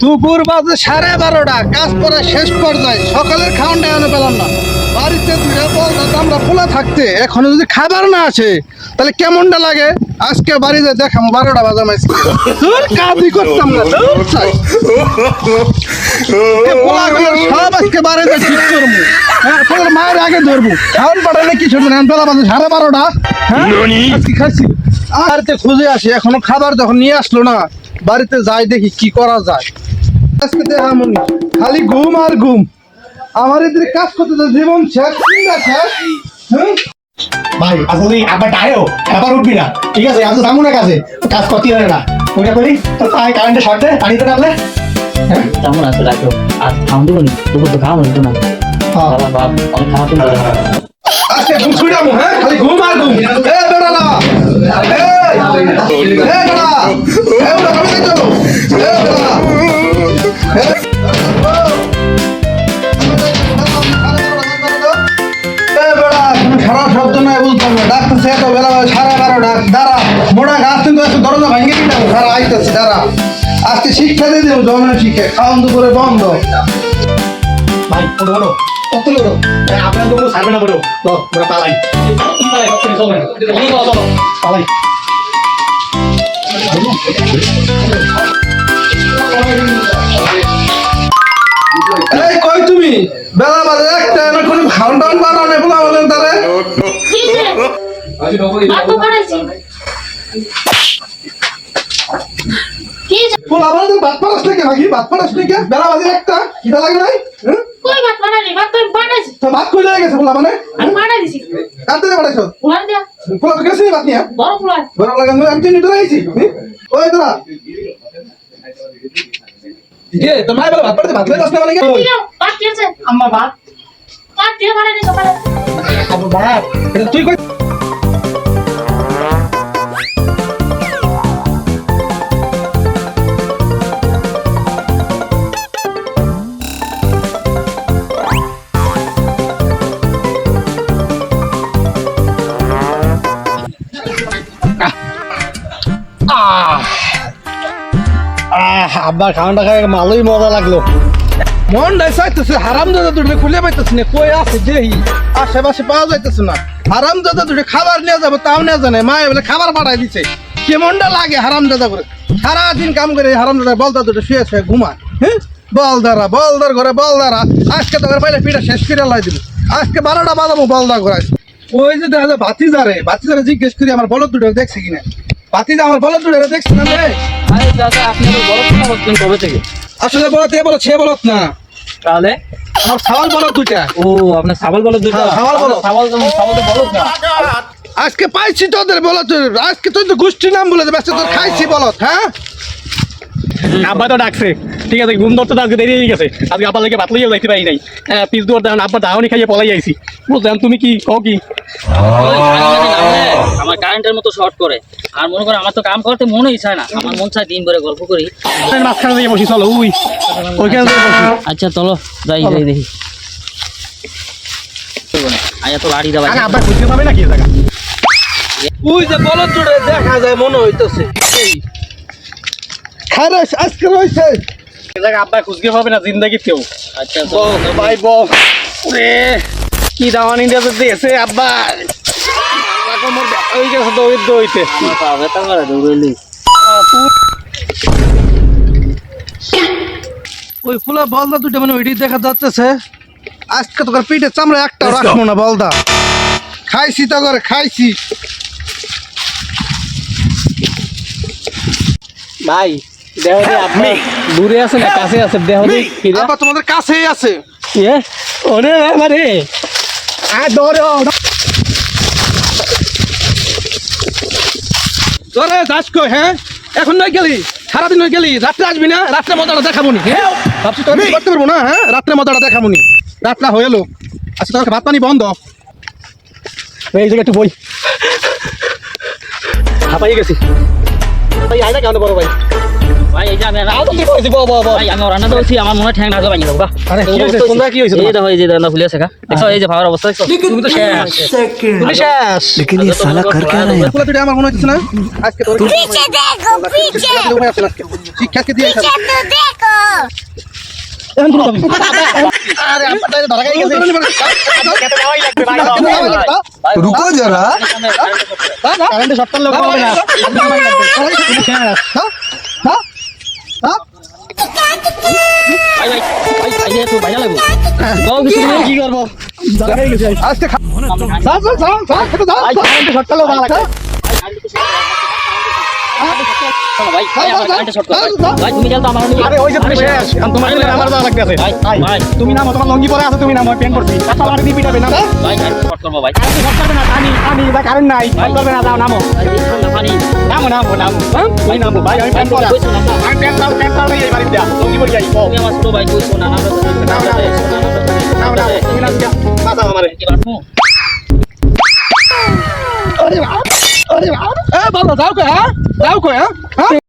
দুপুর বাজে 12:30, কাজ করা শেষ পর্যায়ে, সকালের খাওয়ানটা এনে পেলাম না। বাড়িতে দুইটা বলদা আমরা খোলা থাকতে এখনো যদি খাবার না আসে তাহলে কেমনটা লাগে। আজকে বাড়িতে দেখাম 12টা বাজা মাইছি তোর কাজই করতাম না। সব আজকে বাড়িতে ঠিক করবো। হ্যাঁ, তোর মায়ের আগে ধরবো। খাওয়ান পাঠালে কি শুনবেন? বেলা বাজে 12:30। হ্যাঁ, আজকে খাচ্ছি আর খুঁজে আসি, এখনো খাবার যখন নিয়ে আসলো না, বাড়িতে যাই দেখি কি করা যায়। আজকে দেখামনি খালি ঘুম আর ঘুম। আমার এদের কাজ করতে তো জীবন শেষ না শেষ। ভাই আসলে আবার ডায়ও আবার উঠবি না, ঠিক আছে? আজ যাবো না কাজে, কাজ করতে হবে না। ওইটা করি তো তাই কারেন্টে শর্ট দেয়, পানিতে নামলে কেমন আছে রাখো আর খাওয়া দেবো নি, তোকে তো খাওয়া হইতো না। বাপ অনেক খাওয়া তো আজকে ঘুম ছুটামু। হ্যাঁ, খালি ঘুম আর ঘুম। এ বেড়ালা, এ বেড়া, এ বেড়া কবে দেখছো? এ বেড়া, খারাপ শব্দ নয়, বুঝতাম না। ডাকতেছে এত বেলা 12:30। দাঁড়া, মোটা গাছ কিন্তু একটু দরজা ভাঙিয়ে দিতাম। খারাপ আইতেছে, দাঁড়া। আজকে শিক্ষা দিয়ে দেবো, জনের শিক্ষা। খাওয়ান দুপুরে বন্ধ। ভাই ওঠো ওঠো কত ওঠো, আপনার তো ছাড়বে না বলো তো ওরা পালাই পালাই। এই কই তুমি? বেলা বাজে 1টা, এখন কোনো খাওয়ান টাউন বানাও না, বলা বলেন তারে। বলা বলেন তো, ভাত পারাস থেকে নাকি? ভাত পারাস থেকে? বেলা বাজে 1টা, খিদা লাগে নাই? হ্যাঁ, তো ভাত কই লাগে গেছে? বলা মানে কাটতে দে বাড়াইছো। পোলা তো গেছে ভাত নিয়ে। বড় লাগে আমি তো নিতে আইছি। ওই তোরা কে তোর মাই বলে ভাত পাড়তে ভাত লাগাস না মানে কি? আম্মা ভাত আব্বা ভাত এটা তুই কই? আব্বা খাওয়াটা খাই ভালোই মজা লাগলো। মন ডাই চাইতেছে হারাম দাদা দুটো খুলে পাইতেছে না, কই আছে দেহি আশেপাশে পাওয়া যাইতেছে না। হারাম দাদা দুটো খাবার নিয়ে যাবো, তাও নিয়ে জানে মা বলে খাবার পাঠাই দিছে। কেমনটা লাগে হারাম দাদা করে? সারাদিন কাম করে হারাম দাদা বলদা দুটো শুয়ে শুয়ে ঘুমায়। হ্যাঁ, বলদার ঘরে বলদারা। আজকে তো পাইলে পিঠা শেষ করে লাই দিব। আজকে 12টা বাজাবো বলদা ঘরে। ওই যে দেখা যায় ভাতিজারে জিজ্ঞেস করি আমার বলদ দুটো দেখছে কিনা। ভাতিজা আমার বলদ দুটো দেখছে না রে? আরে দাদা আপনি বলদ না বলছেন কবে থেকে? আসলে বলদ এ বলদ সে বলদ না, তাহলে আমার ছাওয়াল বলদ দুইটা। ও আপনার ছাগল বলদ দুটো? হ্যাঁ, ছাগল বলদ। ছাগল তো বলদ না। আজকে পাইছি তোদের বলদ। আজকে তোর তো গোষ্ঠী নাম বলে ব্যস্ত, তোর খাইছি বলদ। হ্যাঁ, আব্বা তো ডাকছে, ঠিক আছে? ঘুম ধরতে তো আজকে দেরি হয়ে গেছে। আজকে আব্বার লেগে ভাত লইয়া যাইতে পারি নাই। পিস দুয়ার দেন আব্বা দাওনি খাইয়ে পলাই আইছি। বুঝলেন তুমি কি কও কি? আমার কারেন্টের মতো শর্ট করে আর মনে করে আমার তো কাম করতে মনেই চায় না। আমার মন চায় দিন ভরে গল্প করি। মাঝখানে দিয়ে বসি, চলো ওইখানে দিয়ে বসি। আচ্ছা চলো যাই দেখি। আয়া তো বাড়ি দাও। আব্বা খুঁজতে পাবে নাকি জায়গা? ওই যে বলদ দুটো দেখা যায় মনে হইতেছে। খারাস আজকে রয়েছে জায়গা আব্বা খুঁজতে পাবে না জিন্দাগি কেউ। আচ্ছা ভাই বল ওরে কি দাওয়ানি দিয়েছে আব্বা। মোর ব্যথা হয়ে গেছে দৌড়িতে। ওই ফুলা বলদা দুটো মানে ওইটি দেখা যাচ্ছে। আজকে তোর পিঠে চামড়া একটা রাখবো না বলদা। খাইছি তো করে খাইছি। ভাই দেহ দিয়ে আপনি দূরে আছে না কাছে আছে? দেহ দিয়ে আবার তোমাদের কাছেই আছে। ওরে বাবারে ধরো তোরে যাস কই? হ্যাঁ, এখন নয় গেলি, সারাদিন নয় গেলি, রাত্রে আসবি না? রাত্রে মজাটা দেখাবো নি। হ্যাঁ, ভাবছি তোর করতে পারবো না। হ্যাঁ, রাত্রে মজাটা দেখাবো নি। রাতটা হয়ে এলো, আচ্ছা তোর ভাত পানি বন্ধ। এই জায়গায় একটু বই হাঁপাই গেছি। ভাই আইনা কেন বড় ভাই ভাই এই যে আমি আও তো কি কইছি ব ব ব ভাই আমি রান্না তো হইছি আমার মনে ঠ্যাং ঢাকা ভাঙি দাও আরে কি হইছে তোমরা কি হইছে এই দেখো এই যে রান্না ভুলে আছে দেখো এই যে ভাবার অবস্থা দেখছো তুমি তো শেষ তুমি শেষ लेकिन ये साला कर क्या रहा है? পুরো তুই আমার মনে হচ্ছে না আজকে তোর पीछे देखो पीछे শিক্ষা কে দিয়ে पीछे तो देखो আরে আপনার ধরা গেছে খেতে যাওয়াই লাগবে ভাই रुको जरा কারেন্ট সপ্তাহ লোক হবে না তুমি শেষ ভাই ভাই ভাই ভাই একটু বাইরে লাগবো গাও কিছু তুমি কি করব ধরা গেছে আজকে খেতে দাও কারেন্ট সপ্তাহ লোক লাগবে ভাই ভাই আমার কারেন্ট শর্ট কর ভাই তুমি চল তো আমার আরে ওই যে তুমি শেষ এখন তোমার জন্য আমার দাও লাগতেছে ভাই ভাই তুমি নামো তোমার লঙ্গি পরে আছে তুমি নামো পেন করছি কথা আর দি পিটাবে না ভাই কারেন্ট শর্ট করব ভাই কারেন্ট শর্ট করবে না পানি পানি বা কারেন্ট নাই শর্ট করবে না যাও নামো পানি নামো নামো নামো ভাই নামো ভাই আমি পেন করা কইছো না আমি পেন দাও এই বাড়ি দিয়া লঙ্গি পরে যাই তুমি আমার ছোট ভাই কইছো না নাম নাও নাও তুমি নাম দিয়া মাথা আমারে কি বাড়বো আরে বাবা এ বাবা যাও কই হ্যাঁ যাও কই হ্যাঁ